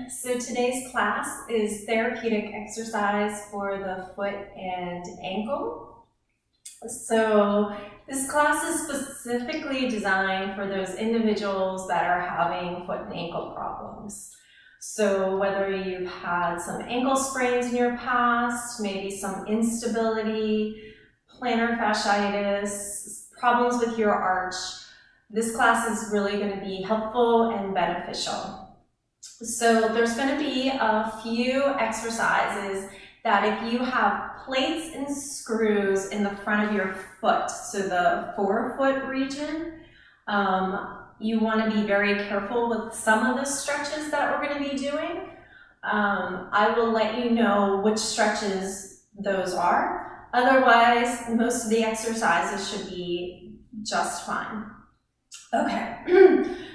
everyone. So today's class is therapeutic exercise for the foot and ankle. So this class is specifically designed for those individuals that are having foot and ankle problems. So whether you've had some ankle sprains in your past, maybe some instability, plantar fasciitis, problems with your arch, this class is really going to be helpful and beneficial. So there's going to be a few exercises that if you have plates and screws in the front of your foot, so the forefoot region, you want to be very careful with some of the stretches that we're going to be doing. I will let you know which stretches those are. Otherwise, most of the exercises should be just fine. Okay,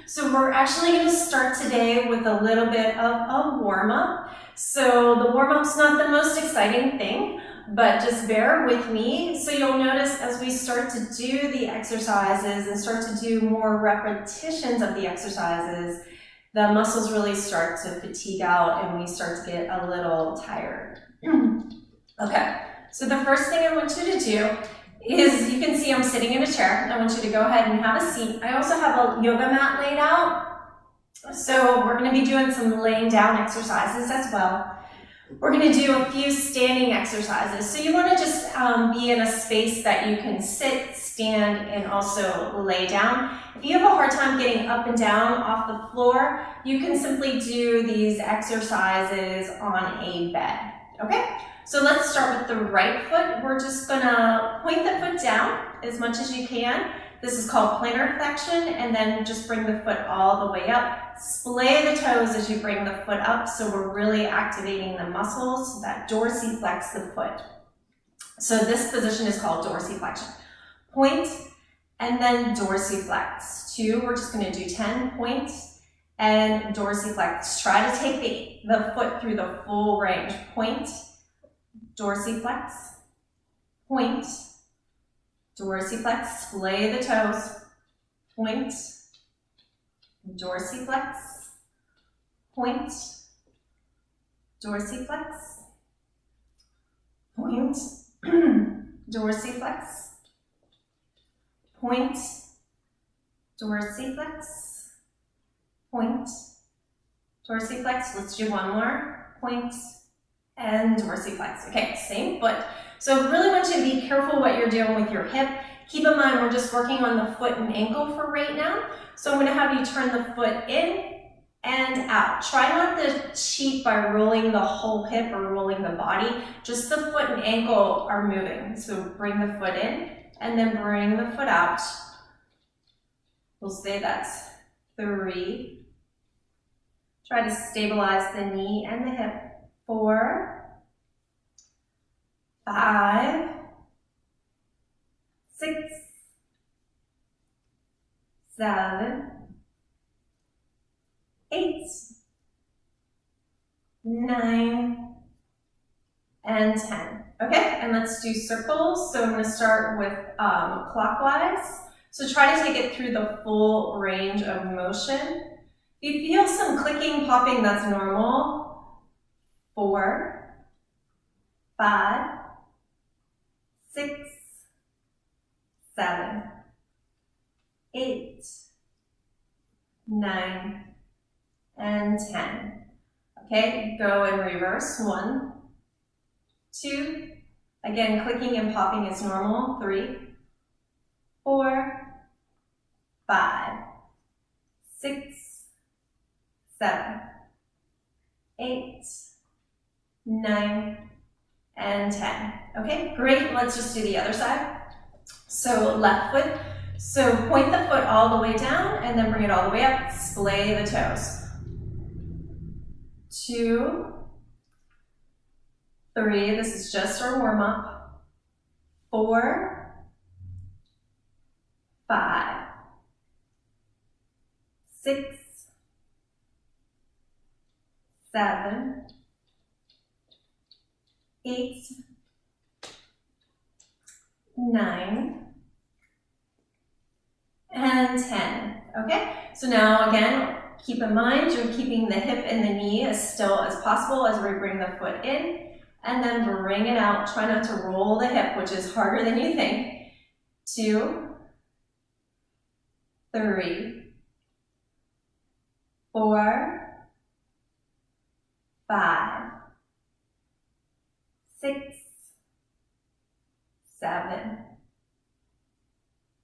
so we're actually going to start today with a little bit of a warm-up. So the warm-up's not the most exciting thing, but just bear with me. So you'll notice as we start to do the exercises and start to do more repetitions of the exercises, the muscles really start to fatigue out and we start to get a little tired. Okay, so the first thing I want you to do is, you can see I'm sitting in a chair. I want you to go ahead and have a seat. I also have a yoga mat laid out. So we're going to be doing some laying down exercises as well. We're going to do a few standing exercises. So you want to just be in a space that you can sit, stand, and also lay down. If you have a hard time getting up and down off the floor, you can simply do these exercises on a bed. Okay? So let's start with the right foot. We're just gonna point the foot down as much as you can. This is called plantar flexion, and then just bring the foot all the way up. Splay the toes as you bring the foot up, so we're really activating the muscles that dorsiflex the foot. So this position is called dorsiflexion. Point, and then dorsiflex. 2, we're just gonna do 10, point, and dorsiflex. Try to take the foot through the full range. Point, dorsiflex, point, dorsiflex, splay the toes, point, dorsiflex, point, dorsiflex, point, dorsiflex, point, dorsiflex, point, dorsiflex. Let's do one more, point, and dorsiflex. Okay, same foot. So really want you to be careful what you're doing with your hip. Keep in mind we're just working on the foot and ankle for right now. So I'm going to have you turn the foot in and out. Try not to cheat by rolling the whole hip or rolling the body. Just the foot and ankle are moving. So bring the foot in and then bring the foot out. We'll say that's 3. Try to stabilize the knee and the hip. 4, 5, 6, 7, 8, 9, and 10. Okay, and let's do circles. So I'm going to start with clockwise. So try to take it through the full range of motion. If you feel some clicking, popping, that's normal. 4, 5, 6, 7, 8, 9, and 10. Okay, go in reverse. 1, 2, again, clicking and popping is normal. 3, 4, 5, 6, 7, 8, 9, and 10. Okay, great. Let's just do the other side. So left foot. So point the foot all the way down and then bring it all the way up. Splay the toes. 2, 3. This is just our warm up. 4, 5, 6, 7, 8, 9, and 10. Okay, so now again, Keep in mind you're keeping the hip and the knee as still as possible as we bring the foot in, and then bring it out. Try not to roll the hip, which is harder than you think. 2, 3, 4, 5, 6, 7,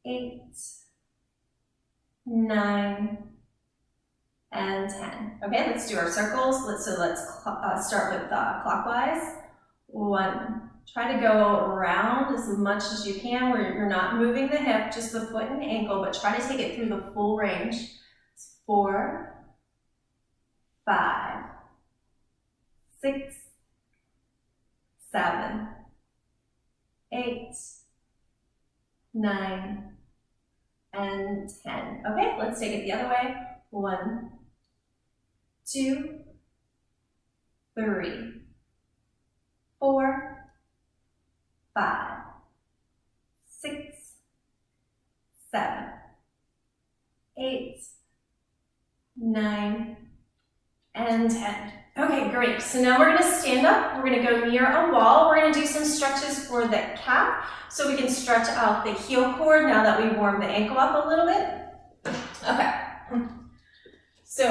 8, 9, and 10. Okay, let's do our circles. Let's start with clockwise. 1. Try to go around as much as you can where you're not moving the hip, just the foot and ankle, but try to take it through the full range. 4, 5, 6, 7, 8, 9, and 10. Okay, let's take it the other way. 1, 2, 3, 4, 5, 6, 7, 8, 9, and 10. Okay, great. So now we're going to stand up. We're going to go near a wall. We're going to do some stretches for the calf so we can stretch out the heel cord now that we warmed the ankle up a little bit. Okay. So,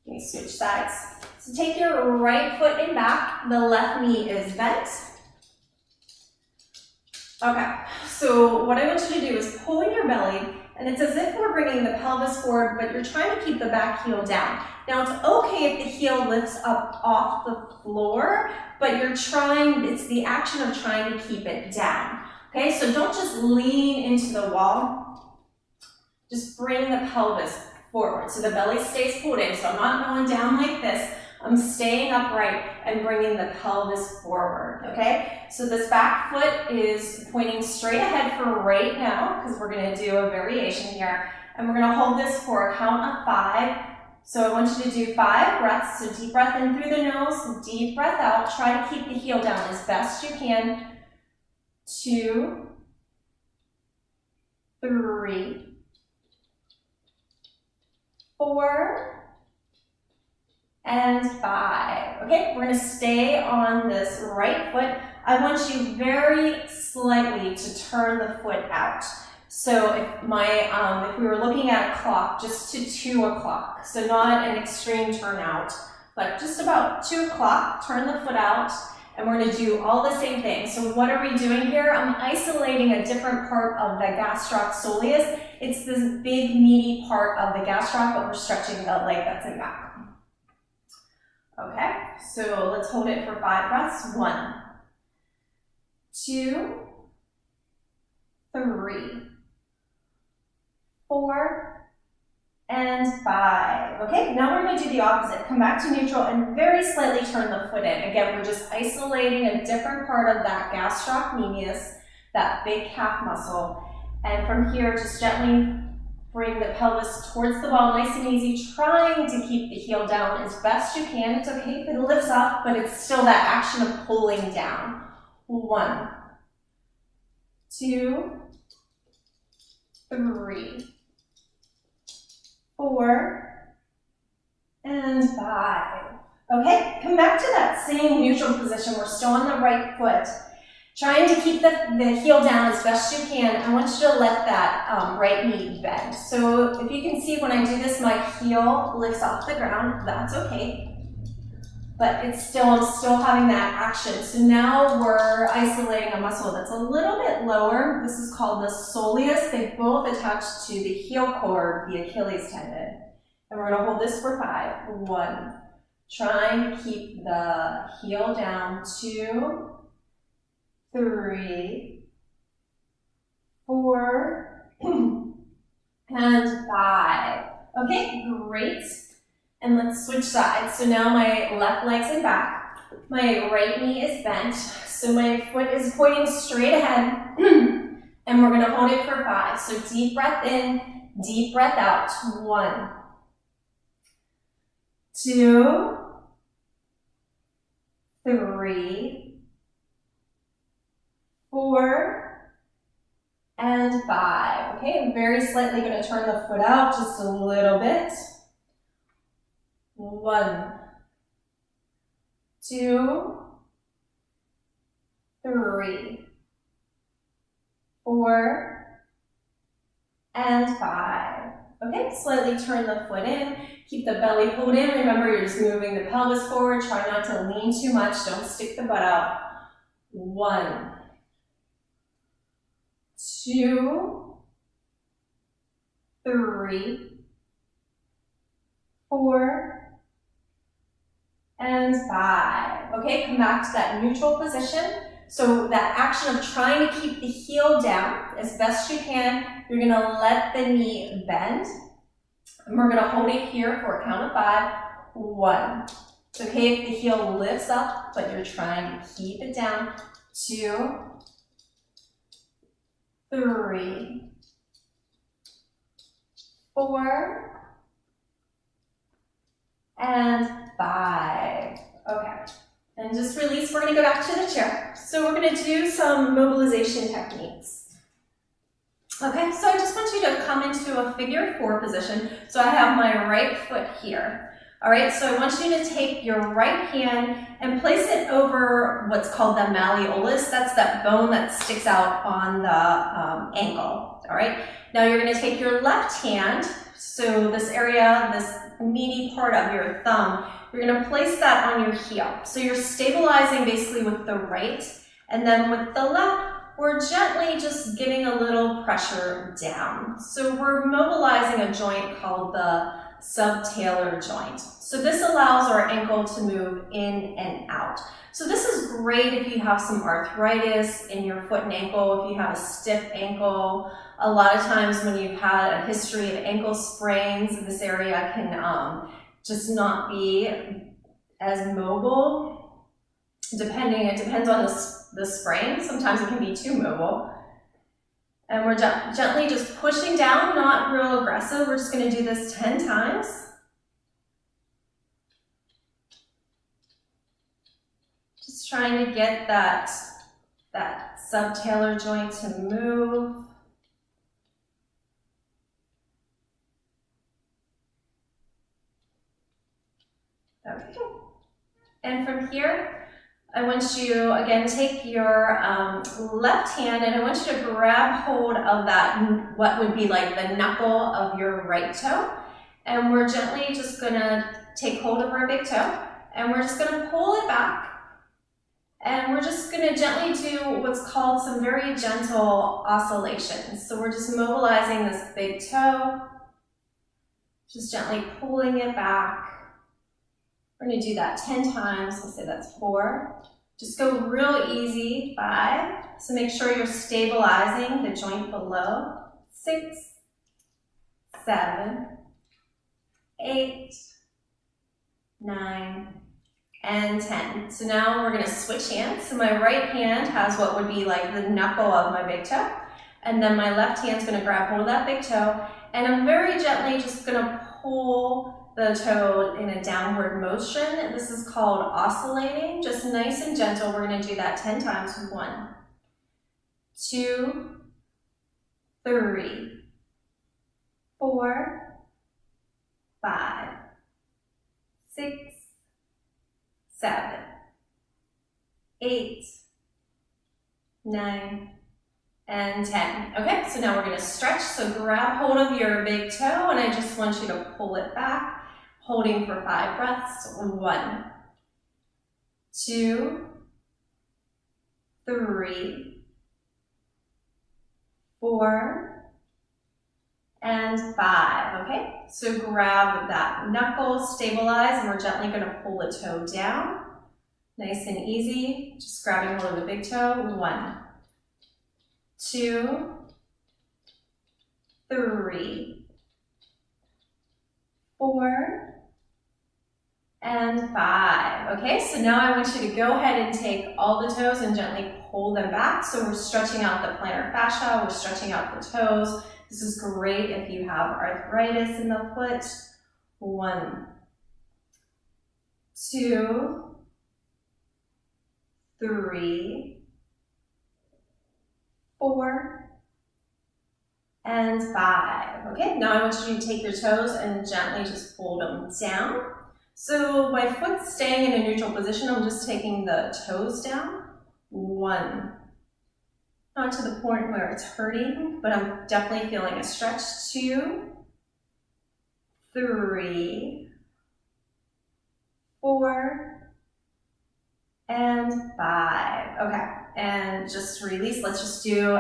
let me switch sides. So take your right foot in back. The left knee is bent. Okay, so what I want you to do is pull in your belly, and it's as if we're bringing the pelvis forward, but you're trying to keep the back heel down. Now it's okay if the heel lifts up off the floor, but it's the action of trying to keep it down. Okay, so don't just lean into the wall, just bring the pelvis forward. So the belly stays pulled in, so I'm not going down like this. I'm staying upright and bringing the pelvis forward, okay? So this back foot is pointing straight ahead for right now, because we're gonna do a variation here. And we're gonna hold this for a count of 5. So I want you to do 5 breaths. So deep breath in through the nose, deep breath out. Try to keep the heel down as best you can. 2, 3, 4, and 5. Okay, we're gonna stay on this right foot. I want you very slightly to turn the foot out. So if we were looking at a clock, just to 2 o'clock. So not an extreme turn out, but just about 2 o'clock, turn the foot out, and we're gonna do all the same thing. So what are we doing here? I'm isolating a different part of the gastroc soleus. It's this big meaty part of the gastroc, but we're stretching the leg that's in back. Okay, so let's hold it for 5 breaths. 1, 2, 3, 4, and 5. Okay, now we're going to do the opposite. Come back to neutral and very slightly turn the foot in. Again, we're just isolating a different part of that gastrocnemius, that big calf muscle. And from here, just gently bring the pelvis towards the wall, nice and easy, trying to keep the heel down as best you can. It's okay if it lifts up, but it's still that action of pulling down. 1, 2, 3, 4, and 5. Okay, come back to that same neutral position. We're still on the right foot. Trying to keep the heel down as best you can. I want you to let that right knee bend. So if you can see when I do this, my heel lifts off the ground. That's okay. But I'm still having that action. So now we're isolating a muscle that's a little bit lower. This is called the soleus. They both attach to the heel cord, the Achilles tendon. And we're gonna hold this for 5. 1, trying to keep the heel down. 2, 3, 4, and 5. Okay, great. And let's switch sides. So now my left leg's in back. My right knee is bent. So my foot is pointing straight ahead. And we're gonna hold it for 5. So deep breath in, deep breath out. 1, 2, 3, 4, and 5. Okay, I'm very slightly going to turn the foot out just a little bit. 1, 2, 3, 4, and 5. Okay, slightly turn the foot in. Keep the belly pulled in. Remember, you're just moving the pelvis forward. Try not to lean too much. Don't stick the butt out. 1, 2, 3, 4, and 5. Okay, come back to that neutral position. So that action of trying to keep the heel down as best you can, you're gonna let the knee bend. And we're gonna hold it here for a count of 5. 1. It's okay if the heel lifts up, but you're trying to keep it down. 2, 3, 4, and 5. Okay, and just release. We're gonna go back to the chair. So we're gonna do some mobilization techniques. Okay, so I just want you to come into a figure 4 position. So I have my right foot here. All right, so I want you to take your right hand and place it over what's called the malleolus. That's that bone that sticks out on the ankle. All right, now you're gonna take your left hand, so this area, this meaty part of your thumb, you're gonna place that on your heel. So you're stabilizing basically with the right, and then with the left, we're gently just giving a little pressure down. So we're mobilizing a joint called the subtalar joint. So this allows our ankle to move in and out. So this is great if you have some arthritis in your foot and ankle, if you have a stiff ankle. A lot of times when you've had a history of ankle sprains, this area can just not be as mobile. It depends on the sprain. Sometimes it can be too mobile. And we're gently just pushing down, not real aggressive. We're just gonna do this 10 times. Just trying to get that subtalar joint to move. Okay. And from here, I want you, again, take your left hand and I want you to grab hold of that, what would be like the knuckle of your right toe. And we're gently just gonna take hold of our big toe and we're just gonna pull it back. And we're just gonna gently do what's called some very gentle oscillations. So we're just mobilizing this big toe, just gently pulling it back. We're gonna do that 10 times. We'll say that's 4. Just go real easy, 5. So make sure you're stabilizing the joint below. 6, 7, 8, 9, and 10. So now we're gonna switch hands. So my right hand has what would be like the knuckle of my big toe. And then my left hand's gonna grab hold of that big toe. And I'm very gently just gonna pull the toe in a downward motion. This is called oscillating, just nice and gentle. We're gonna do that 10 times. 1, 2, 3, 4, 5, 6, 7, 8, 9, and 10. Okay, so now we're gonna stretch. So grab hold of your big toe and I just want you to pull it back, holding for 5 breaths. 1, 2, 3, 4, and 5. Okay, so grab that knuckle, stabilize, and we're gently gonna pull the toe down. Nice and easy, just grabbing hold of the big toe. 1, 2, 3, 4, and 5. Okay, so now I want you to go ahead and take all the toes and gently pull them back. So we're stretching out the plantar fascia, we're stretching out the toes. This is great if you have arthritis in the foot. 1, 2, 3, 4, and 5. Okay, now I want you to take your toes and gently just fold them down. So my foot's staying in a neutral position. I'm just taking the toes down. 1. Not to the point where it's hurting, but I'm definitely feeling a stretch. 2, 3, 4, and 5. Okay, and just release. Let's just do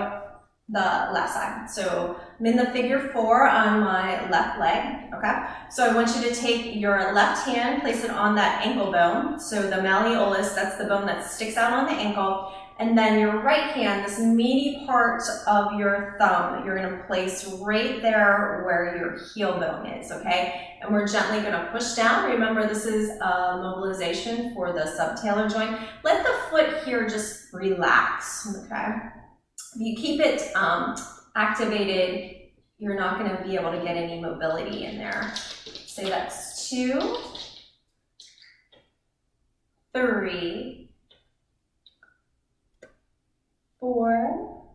the left side. So I'm in the figure 4 on my left leg, okay? So I want you to take your left hand, place it on that ankle bone. So the malleolus, that's the bone that sticks out on the ankle. And then your right hand, this meaty part of your thumb, you're gonna place right there where your heel bone is, okay? And we're gently gonna push down. Remember, this is a mobilization for the subtalar joint. Let the foot here just relax, okay? If you keep it activated, you're not going to be able to get any mobility in there. Say that's 2, 3, 4,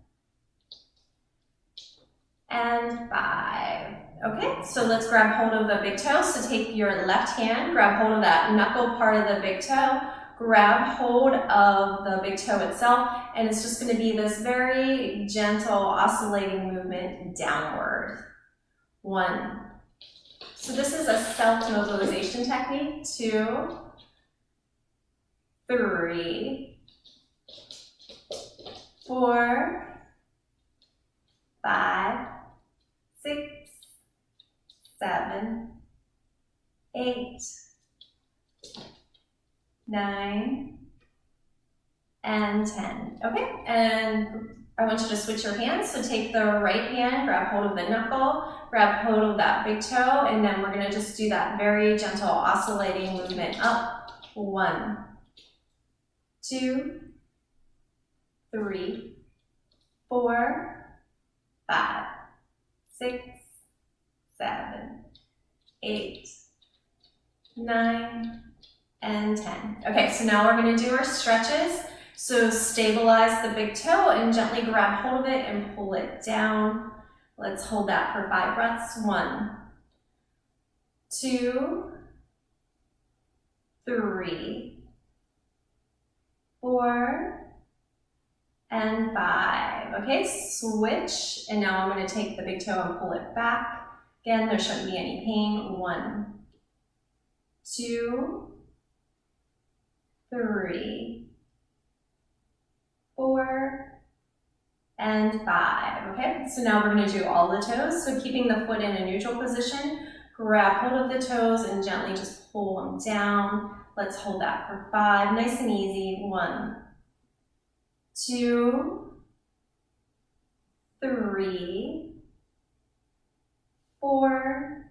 and 5. Okay, so let's grab hold of the big toe. So take your left hand, grab hold of that knuckle part of the big toe, grab hold of the big toe itself, and it's just going to be this very gentle oscillating movement downward. 1. So this is a self-mobilization technique. 2, 3, 4, 5, 6, 7, 8, 9, and 10. Okay, and I want you to switch your hands. So take the right hand, grab hold of the knuckle, grab hold of that big toe, and then we're gonna just do that very gentle oscillating movement up. 1, 2, 3, 4, 5, 6, 7, 8, 9, and 10. Okay, so now we're going to do our stretches. So stabilize the big toe and gently grab hold of it and pull it down. Let's hold that for 5 breaths. 1, 2, 3, 4, and 5. Okay, switch. And now I'm going to take the big toe and pull it back. Again, there shouldn't be any pain. 1, 2, 3, 4, and 5. Okay, so now we're going to do all the toes. So keeping the foot in a neutral position, grab hold of the toes and gently just pull them down. Let's hold that for 5. Nice and easy. 1, 2, 3, 4,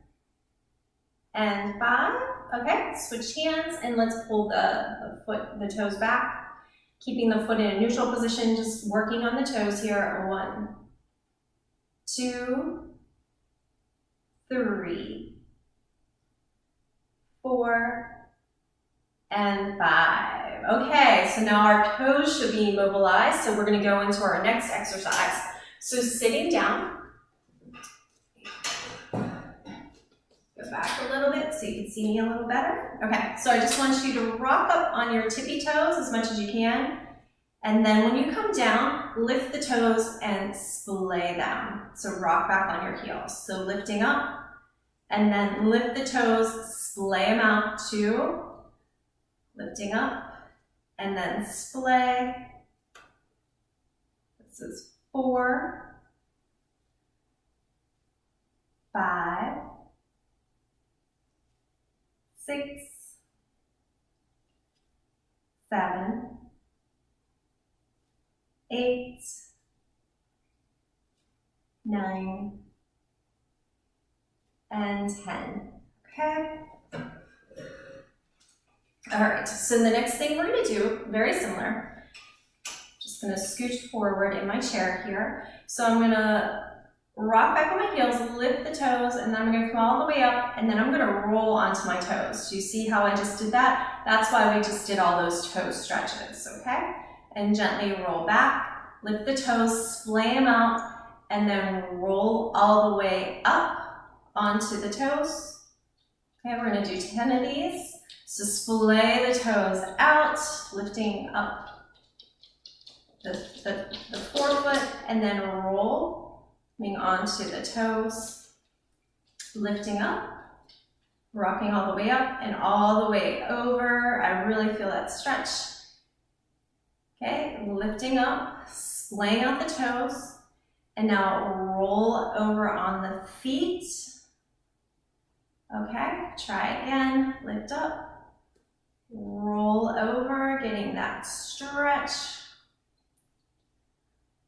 and 5. Okay, switch hands and let's pull the toes back. Keeping the foot in a neutral position, just working on the toes here. 1, 2, 3, 4, and 5. Okay, so now our toes should be mobilized, so we're going to go into our next exercise. So sitting down, go back a little bit so you can see me a little better. Okay, so I just want you to rock up on your tippy toes as much as you can. And then when you come down, lift the toes and splay them. So rock back on your heels. So lifting up, and then lift the toes, splay them out. 2, lifting up, and then splay. This is 4, 5, 6, 7, 8, 9, and 10. Okay. All right, so the next thing we're going to do, very similar. Just going to scooch forward in my chair here. So I'm going to rock back on my heels, lift the toes, and then I'm going to come all the way up, and then I'm going to roll onto my toes. Do you see how I just did that? That's why we just did all those toe stretches, okay? And gently roll back, lift the toes, splay them out, and then roll all the way up onto the toes. Okay, we're going to do 10 of these. So splay the toes out, lifting up the forefoot, and then roll, coming onto the toes, lifting up, rocking all the way up and all the way over. I really feel that stretch. Okay, lifting up, splaying out the toes, and now roll over on the feet. Okay, try again, lift up, roll over, getting that stretch.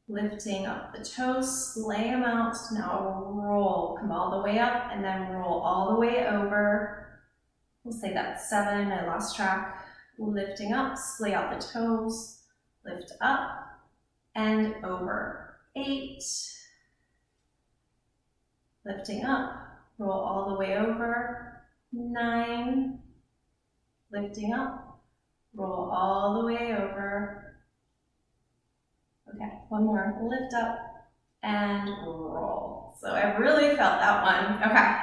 Lifting up the toes, splay them out, now roll, come all the way up and then roll all the way over. We'll say that's 7, I lost track. Lifting up, splay out the toes, lift up and over. 8, lifting up, roll all the way over. 9, lifting up, roll all the way over. Okay, one more, lift up and roll. So I really felt that one. Okay,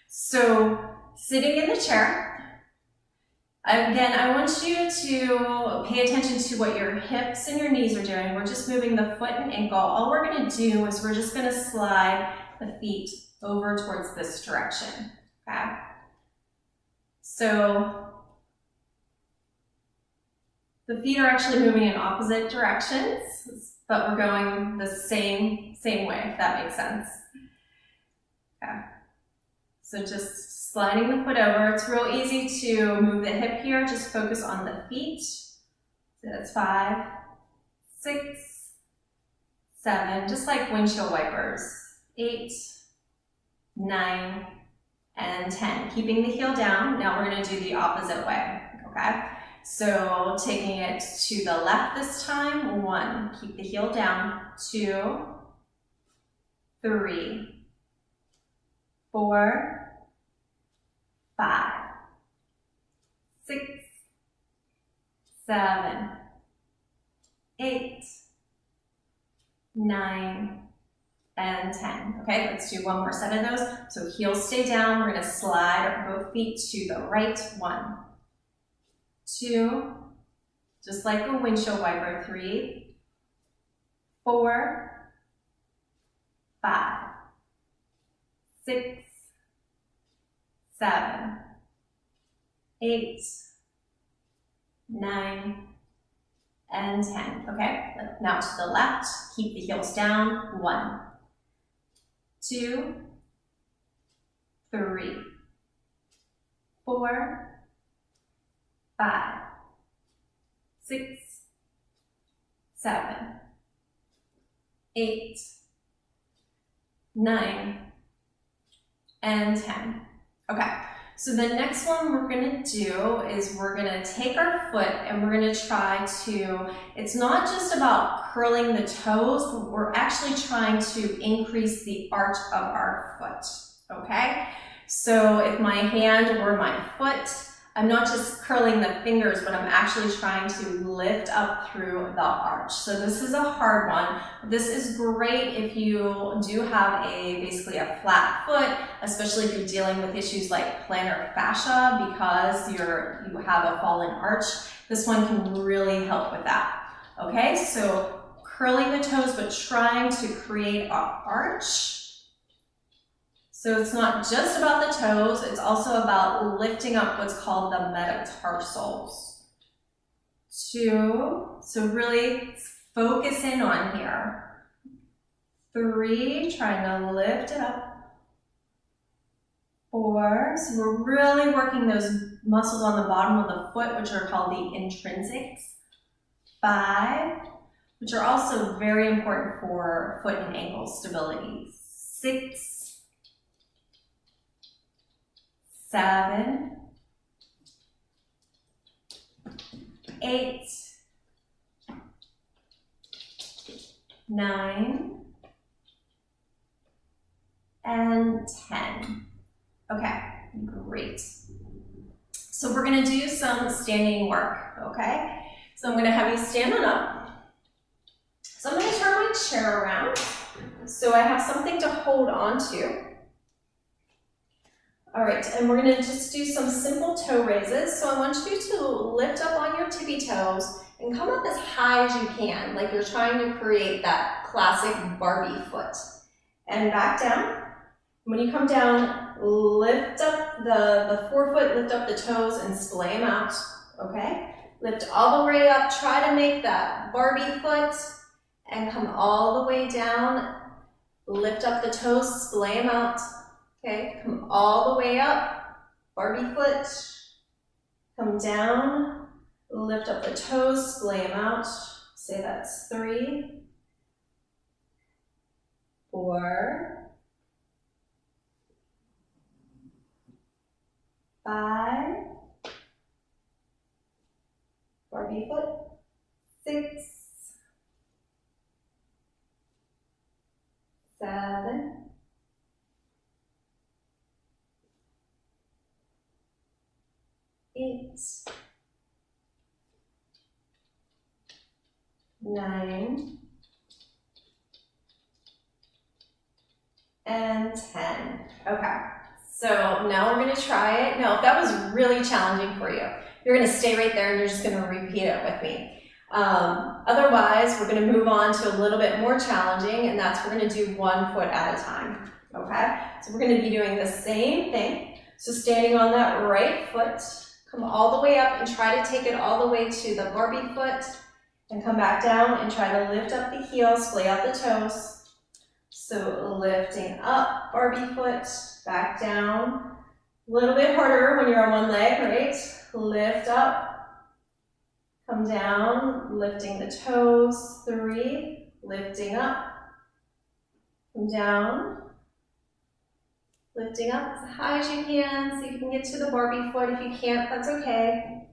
so sitting in the chair, again, I want you to pay attention to what your hips and your knees are doing. We're just moving the foot and ankle. All we're gonna do is we're just gonna slide the feet over towards this direction, okay? So the feet are actually moving in opposite directions, but we're going the same way, if that makes sense. Okay. So just sliding the foot over. It's real easy to move the hip here. Just focus on the feet. So that's 5, 6, 7, just like windshield wipers. 8, 9, and 10. Keeping the heel down. Now we're going to do the opposite way, okay? So taking it to the left this time, 1, keep the heel down, 2, 3, 4, 5, 6, 7, 8, 9, and 10. Okay, let's do one more set of those. So heels stay down, we're gonna slide both feet to the right, 1, 2, just like a windshield wiper, 3, 4, 5, 6, 7, 8, 9, and 10. Okay, now to the left, keep the heels down, 1, 2, 3, 4, 5, 6, 7, 8, 9, and 10. Okay, so the next one we're gonna do is we're gonna take our foot and we're gonna try to, it's not just about curling the toes, but we're actually trying to increase the arch of our foot, okay? So if my hand were my foot, I'm not just curling the fingers, but I'm actually trying to lift up through the arch. So this is a hard one. This is great if you do have basically a flat foot, especially if you're dealing with issues like plantar fascia because you have a fallen arch. This one can really help with that. Okay, so curling the toes, but trying to create an arch. So it's not just about the toes, it's also about lifting up what's called the metatarsals. 2, so really focus in on here. 3, trying to lift it up. 4, so we're really working those muscles on the bottom of the foot, which are called the intrinsics. 5, which are also very important for foot and ankle stability. 6, 7, 8, 9, and 10. Okay, great. So we're gonna do some standing work, okay? So I'm gonna have you stand on up. So I'm gonna turn my chair around so I have something to hold on to. All right, and we're gonna just do some simple toe raises. So I want you to lift up on your tippy toes and come up as high as you can, like you're trying to create that classic Barbie foot. And back down. When you come down, lift up the forefoot, lift up the toes and splay them out, okay? Lift all the way up, try to make that Barbie foot and come all the way down. Lift up the toes, splay them out, okay? Come all the way up, Barbie foot. Come down, lift up the toes, splay them out. Say that's 3, 4, 5, Barbie foot, 6, 7, 8, 9, and 10. Okay, so now we're gonna try it. Now, if that was really challenging for you, you're gonna stay right there and you're just gonna repeat it with me. Otherwise, we're gonna move on to a little bit more challenging, and that's we're gonna do 1 foot at a time, okay? So we're gonna be doing the same thing. So standing on that right foot, come all the way up and try to take it all the way to the Barbie foot, and come back down and try to lift up the heel, splay out the toes. So lifting up, Barbie foot, back down. A little bit harder when you're on one leg, right? Lift up, come down, lifting the toes, 3, lifting up, come down, lifting up as high as you can, see if you can get to the Barbie foot. If you can't, that's okay.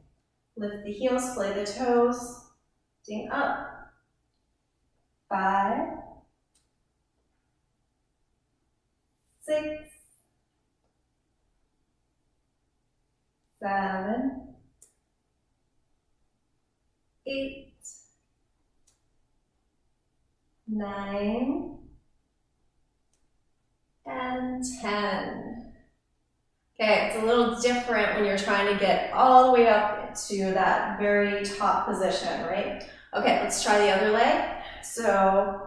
Lift the heels, splay the toes, lifting up, 5, 6, 7, 8, 9, and 10. Okay, it's a little different when you're trying to get all the way up to that very top position, right? Okay, let's try the other leg. So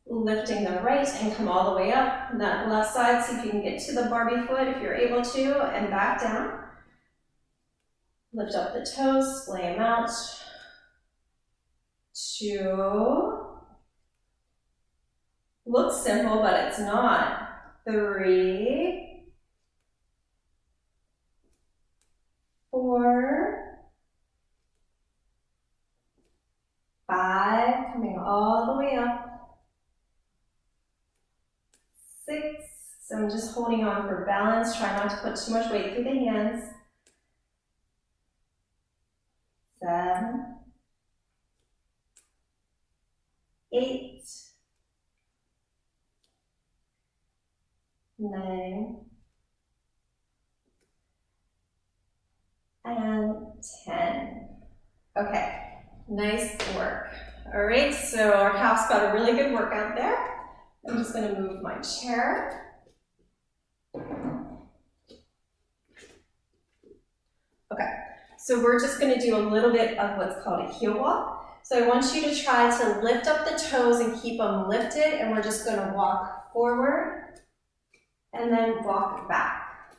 lifting the right and come all the way up. And that left side, see if you can get to the Barbie foot if you're able to, and back down. Lift up the toes, splay them out. 2. Looks simple, but it's not. 3, 4, 5, coming all the way up. 6, so I'm just holding on for balance, try not to put too much weight through the hands. 7, 8, 9, and 10. Okay, nice work. All right, so our calf's got a really good workout there. I'm just going to move my chair. Okay, so we're just going to do a little bit of what's called a heel walk. So I want you to try to lift up the toes and keep them lifted, and we're just going to walk forward and then walk back.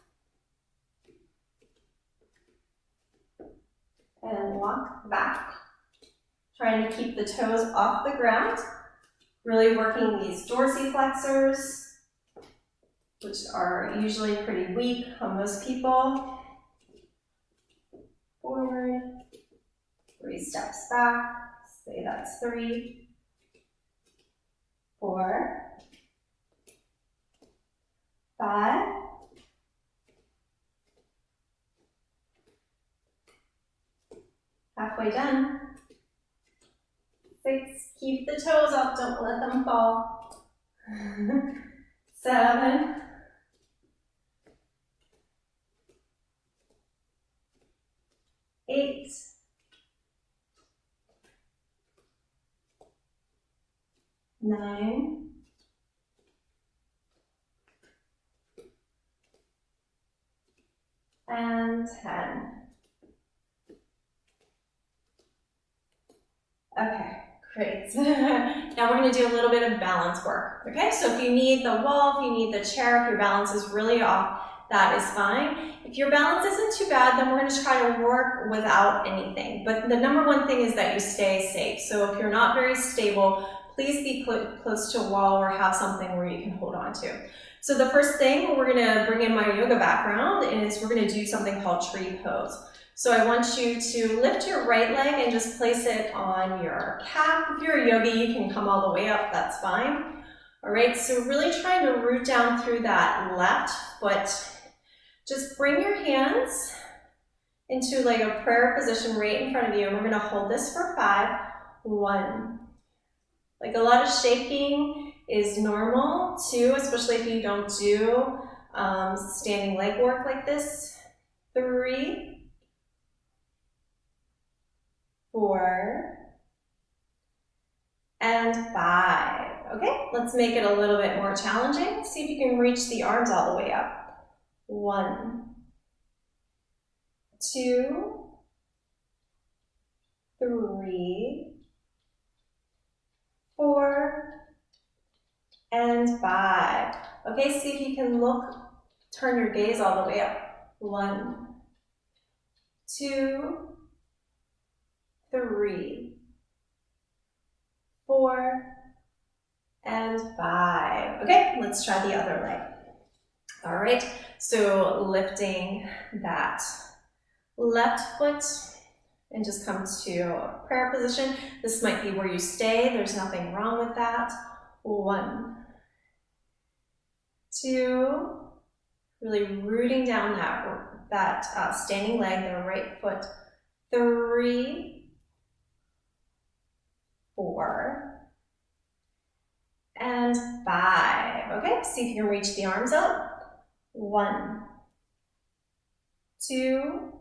And walk back. Trying to keep the toes off the ground. Really working these dorsiflexors, which are usually pretty weak on most people. Forward, 3 steps back, say that's 3, 4, 5, halfway done. 6, keep the toes up, don't let them fall. 7, 8, 9, and 10. Okay, great. Now we're going to do a little bit of balance work. Okay, so if you need the wall, if you need the chair, if your balance is really off, that is fine. If your balance isn't too bad, then we're going to try to work without anything. But the number one thing is that you stay safe. So if you're not very stable, please be close to a wall or have something where you can hold on to. So the first thing, we're going to bring in my yoga background, is we're going to do something called tree pose. So I want you to lift your right leg and just place it on your calf. If you're a yogi, you can come all the way up, that's fine. All right, so really trying to root down through that left foot. Just bring your hands into like a prayer position right in front of you, and we're gonna hold this for 5. 1. Like a lot of shaking is normal too, especially if you don't do standing leg work like this. 3. 4, and 5. Okay, let's make it a little bit more challenging. See if you can reach the arms all the way up. 1, 2, 3, 4, and 5. Okay, see if you can turn your gaze all the way up. 1, 2, 3, 4, and 5. Okay, let's try the other leg. All right, so lifting that left foot and just come to a prayer position. This might be where you stay. There's nothing wrong with that. 1, 2, really rooting down that standing leg, the right foot. 3, 4, and 5. Okay, see if you can reach the arms up. 1, 2,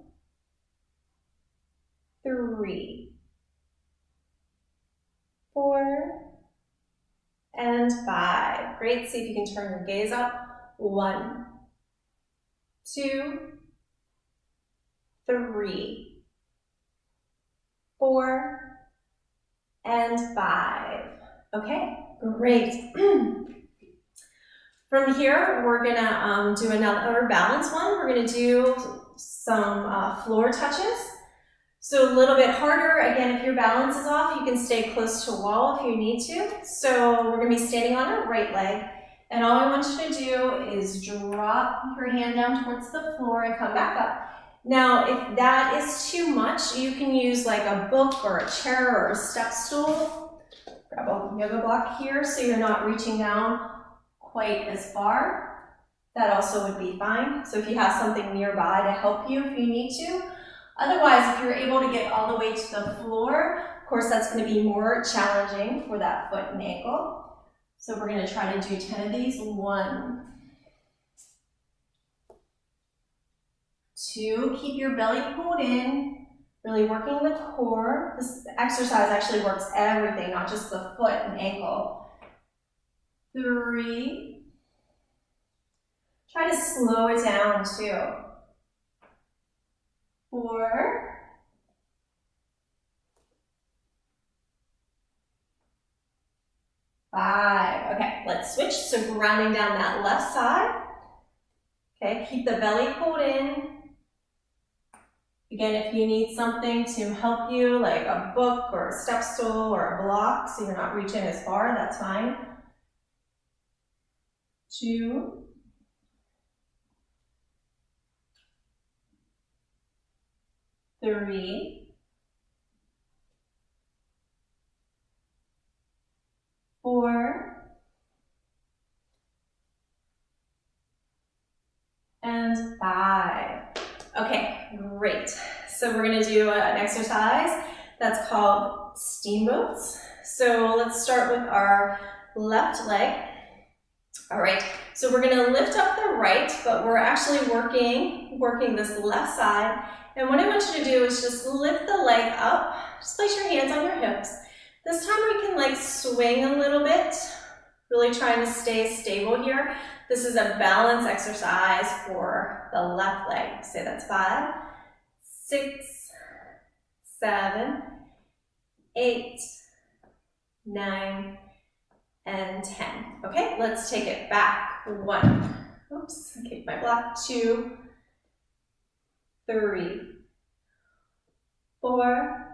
3, 4, and 5. Great, see if you can turn your gaze up. 1, 2, 3, 4, and 5. Okay, great. From here, we're gonna do another balance one. We're gonna do some floor touches. So a little bit harder. Again, if your balance is off, you can stay close to a wall if you need to. So we're gonna be standing on our right leg. And all I want you to do is drop your hand down towards the floor and come back up. Now, if that is too much, you can use like a book or a chair or a step stool. Grab a yoga block here so you're not reaching down quite as far. That also would be fine. So if you have something nearby to help you if you need to. Otherwise, if you're able to get all the way to the floor, of course, that's going to be more challenging for that foot and ankle. So we're going to try to do 10 of these. 1, 2, keep your belly pulled in, really working the core. This exercise actually works everything, not just the foot and ankle. 3, try to slow it down too. 4, 5. Okay, let's switch. So grounding down that left side. Okay, keep the belly pulled in. Again, if you need something to help you, like a book or a step stool or a block, so you're not reaching as far, that's fine. 2, 3, 4, and 5. Okay, great. So we're going to do an exercise that's called steamboats. So let's start with our left leg. All right, so we're going to lift up the right, but we're actually working this left side. And what I want you to do is just lift the leg up. Just place your hands on your hips. This time we can like swing a little bit, Really trying to stay stable here. This is a balance exercise for the left leg. Say that's 5, 6, 7, 8, 9, and 10. Okay, let's take it back. 1, oops, I kicked my block. 2, 3, 4,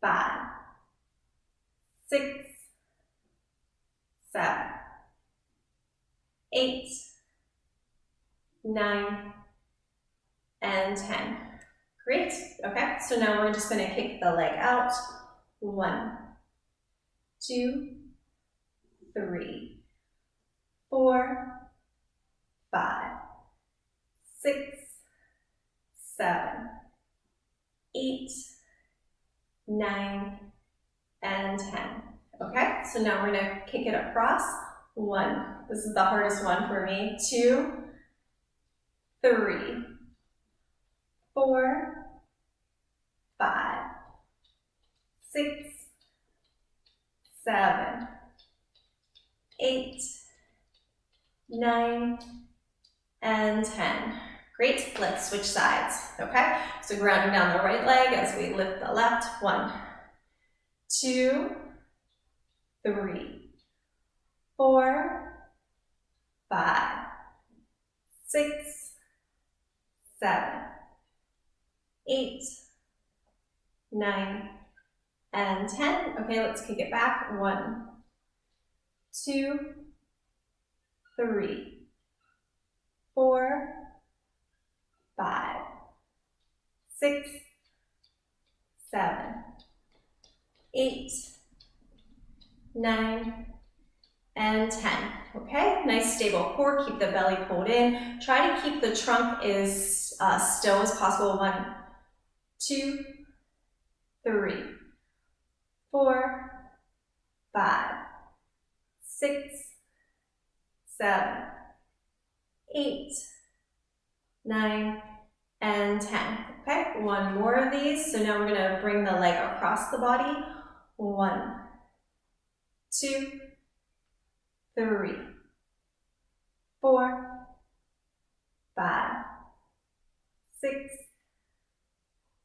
5, 6, 7, 8, 9, and 10. Great. Okay, so now we're just going to kick the leg out. 1, 2, 3, 4, 5, 6, 7, 8, 9, and 10. Okay, so now we're going to kick it across. 1, this is the hardest one for me. 2, 3, 4, 5, 6, 7, 8, 9, and 10. Great, let's switch sides, okay? So grounding down the right leg as we lift the left. 1, 2, 3, 4, 5, 6, 7, 8, 9, and 10. Okay, let's kick it back. 1, 2, 3, 4, 5, 6, 7, 8, 9, and 10. Okay, nice stable core. Keep the belly pulled in. Try to keep the trunk as still as possible. 1, 2, 3, 4, 5, 6, 7, 8, 9, and 10. Okay, one more of these. So now we're going to bring the leg across the body. 1, 2, 3, 4, 5, 6,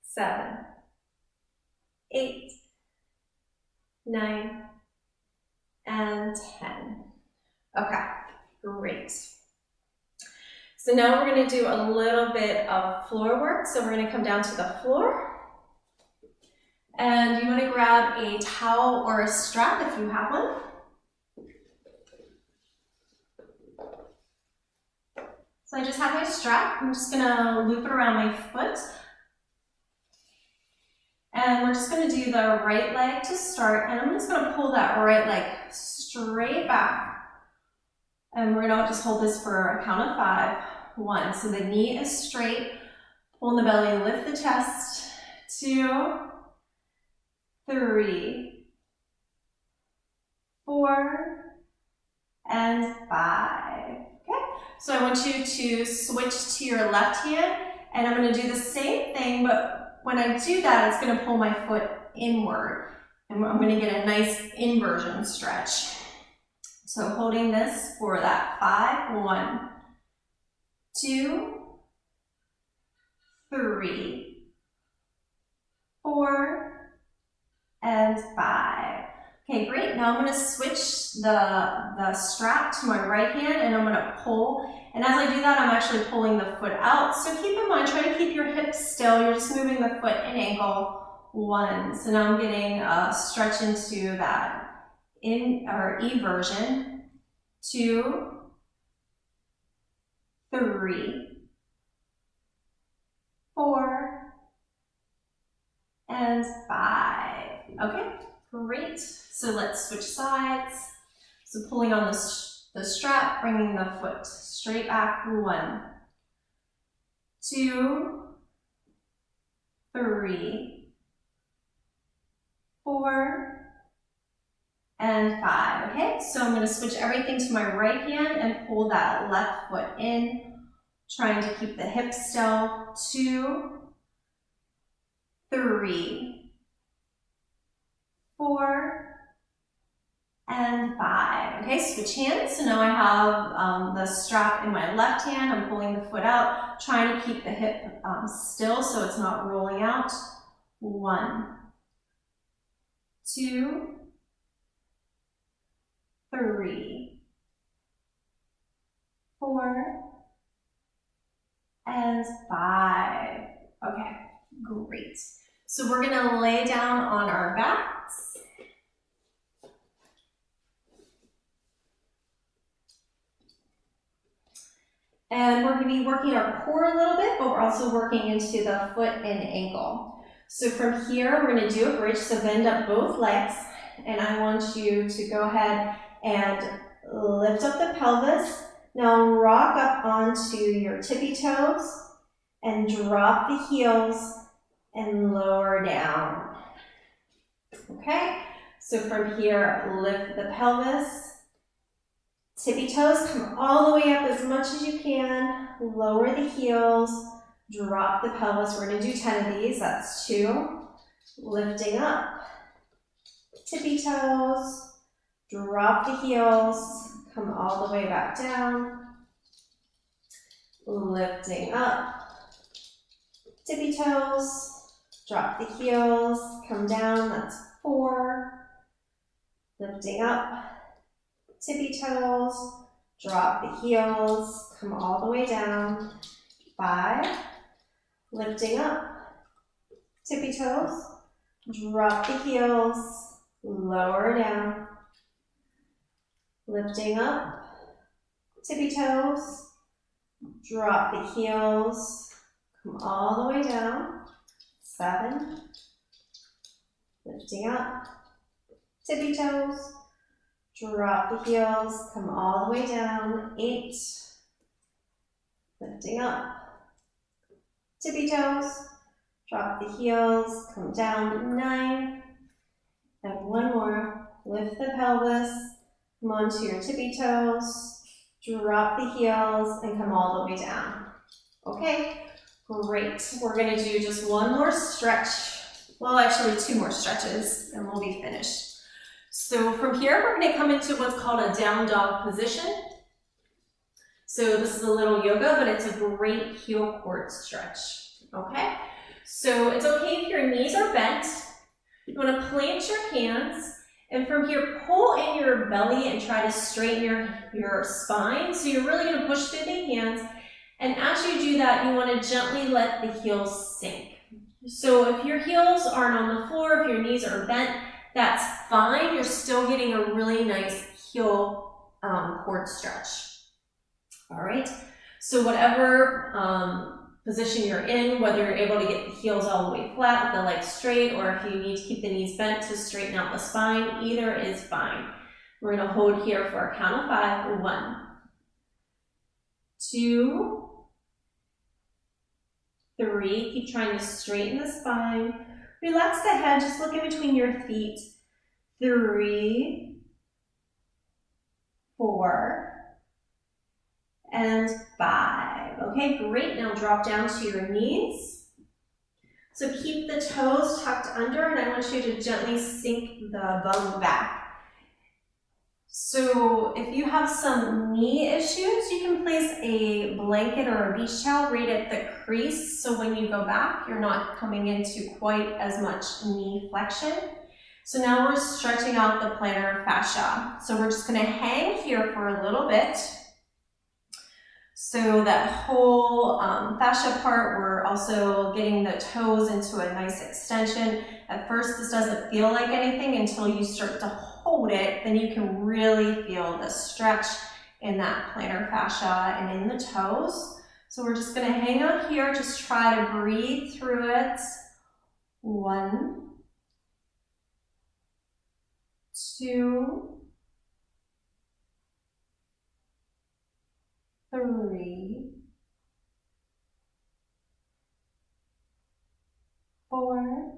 7, 8, 9, and 10. Okay, great. So now we're going to do a little bit of floor work. So we're going to come down to the floor. And you want to grab a towel or a strap if you have one. So I just have my strap. I'm just going to loop it around my foot. And we're just going to do the right leg to start. And I'm just going to pull that right leg straight back. And we're going to just hold this for a count of 5. 1. So the knee is straight. Pull in the belly, lift the chest. 2, 3, 4, and 5. Okay. So I want you to switch to your left hand, and I'm going to do the same thing, but when I do that, it's going to pull my foot inward, and I'm going to get a nice inversion stretch. So holding this for that 5, 1, 2, 3, 4, and 5. Okay, great. Now I'm going to switch the strap to my right hand and I'm going to pull. And as I do that, I'm actually pulling the foot out. So keep in mind, try to keep your hips still. You're just moving the foot and ankle. 1. So now I'm getting a stretch into that eversion. 2, 3, 4, and 5. Okay, great. So let's switch sides. So pulling on the strap, bringing the foot straight back. 1, 2, 3, 4, and 5. Okay, so I'm going to switch everything to my right hand and pull that left foot in, trying to keep the hips still. 2, 3, 4, and 5. Okay, switch hands. So now I have the strap in my left hand. I'm pulling the foot out, trying to keep the hip still so it's not rolling out. 1, 2, 3, 4, and 5. Okay, great. So we're gonna lay down on our backs. And we're gonna be working our core a little bit, but we're also working into the foot and ankle. So from here, we're gonna do a bridge, so bend up both legs, and I want you to go ahead and lift up the pelvis. Now rock up onto your tippy toes and drop the heels and lower down. Okay, so from here, lift the pelvis, tippy toes, come all the way up as much as you can, lower the heels, drop the pelvis. We're gonna do 10 of these, that's 2. Lifting up, tippy toes, drop the heels, come all the way back down, lifting up, tippy toes, drop the heels, come down, that's 4, lifting up, tippy toes, drop the heels, come all the way down, 5, lifting up, tippy toes, drop the heels, lower down, lifting up, tippy toes, drop the heels, come all the way down, 7, lifting up, tippy toes, drop the heels, come all the way down, 8, lifting up, tippy toes, drop the heels, come down, 9, and one more, lift the pelvis, come onto your tippy toes, drop the heels, and come all the way down. Okay, great. We're gonna do just one more stretch. Well, actually 2 more stretches, and we'll be finished. So from here, we're gonna come into what's called a down dog position. So this is a little yoga, but it's a great heel cord stretch, okay? So it's okay if your knees are bent. You wanna plant your hands, and from here, pull in your belly and try to straighten your spine. So you're really gonna push through the hands, and as you do that, you wanna gently let the heels sink. So if your heels aren't on the floor, if your knees are bent, that's fine. You're still getting a really nice heel cord stretch. All right, so whatever position you're in, whether you're able to get the heels all the way flat with the legs straight, or if you need to keep the knees bent to straighten out the spine, either is fine. We're gonna hold here for a count of 5. 1, 2, 3, keep trying to straighten the spine. Relax the head, just look in between your feet. 3, 4, and 5. Okay, great. Now drop down to your knees. So keep the toes tucked under, and I want you to gently sink the bum back. So if you have some knee issues, you can place a blanket or a beach towel right at the crease, so when you go back, you're not coming into quite as much knee flexion. So now we're stretching out the plantar fascia. So we're just gonna hang here for a little bit. So that whole fascia part, we're also getting the toes into a nice extension. At first, this doesn't feel like anything until you start to hold it, then you can really feel the stretch in that plantar fascia and in the toes. So we're just gonna hang out here, just try to breathe through it. 1, 2, 3, 4,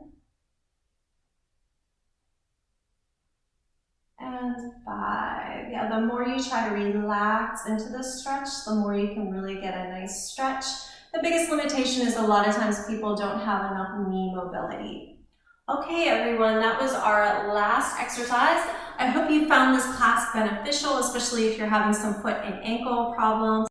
and 5. Yeah, the more you try to relax into the stretch, the more you can really get a nice stretch. The biggest limitation is a lot of times people don't have enough knee mobility. Okay, everyone, that was our last exercise. I hope you found this class beneficial, especially if you're having some foot and ankle problems.